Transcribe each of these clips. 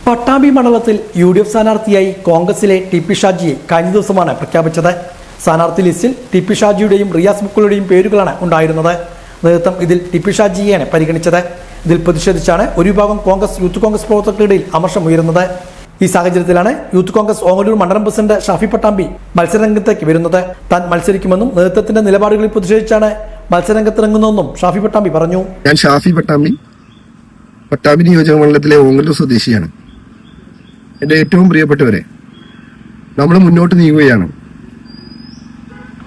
പട്ടാമ്പി മണ്ഡലത്തിൽ UDF സ്ഥാനാർത്ഥിയായി കോൺഗ്രസിലെ ടി.പി. ഷാജിയെ കഴിഞ്ഞ ദിവസമാണ് പ്രഖ്യാപിച്ചത്. സ്ഥാനാർത്ഥി ലിസ്റ്റിൽ ടി.പി. ഷാജിയുടെയും റിയാസ് മുക്കുകളുടെയും പേരുകളാണ് ഉണ്ടായിരുന്നത്. നേതൃത്വം ഇതിൽ ടി.പി. ഷാജിയെയാണ് പരിഗണിച്ചത്. ഇതിൽ പ്രതിഷേധിച്ചാണ് ഒരു വിഭാഗം യൂത്ത് കോൺഗ്രസ് പ്രവർത്തകർക്കിടയിൽ അമർഷമുയരുന്നത്. ഈ സാഹചര്യത്തിലാണ് യൂത്ത് കോൺഗ്രസ് ഓങ്ങല്ലൂർ മണ്ഡലം പ്രസിഡന്റ് ഷാഫി പട്ടാമ്പി മത്സരരംഗത്തേക്ക് വരുന്നത്. താൻ മത്സരിക്കുമെന്നും നേതൃത്വത്തിന്റെ നിലപാടുകളിൽ പ്രതിഷേധിച്ചാണ് മത്സരരംഗത്തിറങ്ങുന്നതെന്നും ഷാഫി പട്ടാമ്പി പറഞ്ഞു. ഞാൻ ഷാഫി പട്ടാമ്പി നിയോജക മണ്ഡലത്തിലെ ഓങ്ങല്ലൂർ സ്വദേശിയാണ്. എൻ്റെ ഏറ്റവും പ്രിയപ്പെട്ടവരെ, നമ്മൾ മുന്നോട്ട് നീങ്ങുകയാണ്.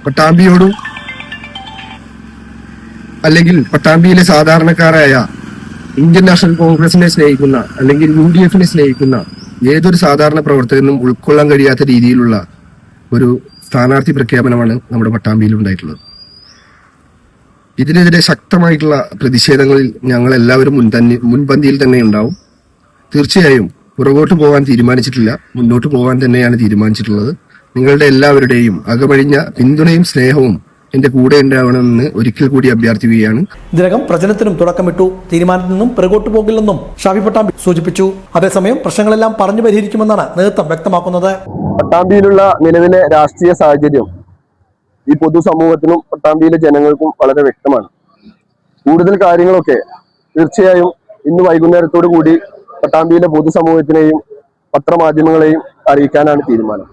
പട്ടാമ്പിയോടും അല്ലെങ്കിൽ പട്ടാമ്പിയിലെ സാധാരണക്കാരായ ഇന്ത്യൻ നാഷണൽ കോൺഗ്രസിനെ സ്നേഹിക്കുന്ന അല്ലെങ്കിൽ UDFനെ സ്നേഹിക്കുന്ന ഏതൊരു സാധാരണ പ്രവർത്തകനും ഉൾക്കൊള്ളാൻ കഴിയാത്ത രീതിയിലുള്ള ഒരു സ്ഥാനാർത്ഥി പ്രഖ്യാപനമാണ് നമ്മുടെ പട്ടാമ്പിയിൽ ഉണ്ടായിട്ടുള്ളത്. ഇതിനെതിരെ ശക്തമായിട്ടുള്ള പ്രതിഷേധങ്ങളിൽ ഞങ്ങൾ എല്ലാവരും മുൻപന്തിയിൽ തന്നെ ഉണ്ടാവും. തീർച്ചയായും പുറകോട്ട് പോകാൻ തീരുമാനിച്ചിട്ടില്ല, മുന്നോട്ട് പോകാൻ തന്നെയാണ് തീരുമാനിച്ചിട്ടുള്ളത്. നിങ്ങളുടെ എല്ലാവരുടെയും അകമഴിഞ്ഞ പിന്തുണയും സ്നേഹവും എന്റെ കൂടെ ഉണ്ടാവണമെന്ന് ഒരിക്കൽ കൂടി അഭ്യർത്ഥിക്കുകയാണ്. ഇതിനകം പ്രചരണത്തിനും തുടക്കമിട്ടു. തീരുമാനത്തിൽ നിന്നും പിറകോട്ട് പോകില്ലെന്നും ഷാഫി പട്ടാമ്പി സൂചിപ്പിച്ചു. അതേസമയം പ്രശ്നങ്ങളെല്ലാം പറഞ്ഞു പരിഹരിക്കുമെന്നാണ് നേതൃത്വം വ്യക്തമാക്കുന്നത്. പട്ടാമ്പിയിലുള്ള നിലവിലെ രാഷ്ട്രീയ സാഹചര്യം ഈ പൊതുസമൂഹത്തിനും പട്ടാമ്പിയിലെ ജനങ്ങൾക്കും വളരെ വ്യക്തമാണ്. കൂടുതൽ കാര്യങ്ങളൊക്കെ തീർച്ചയായും ഇന്ന് വൈകുന്നേരത്തോടു കൂടി പട്ടാമ്പിയിലെ പൊതുസമൂഹത്തിനെയും പത്രമാധ്യമങ്ങളെയും അറിയിക്കാനാണ് തീരുമാനം.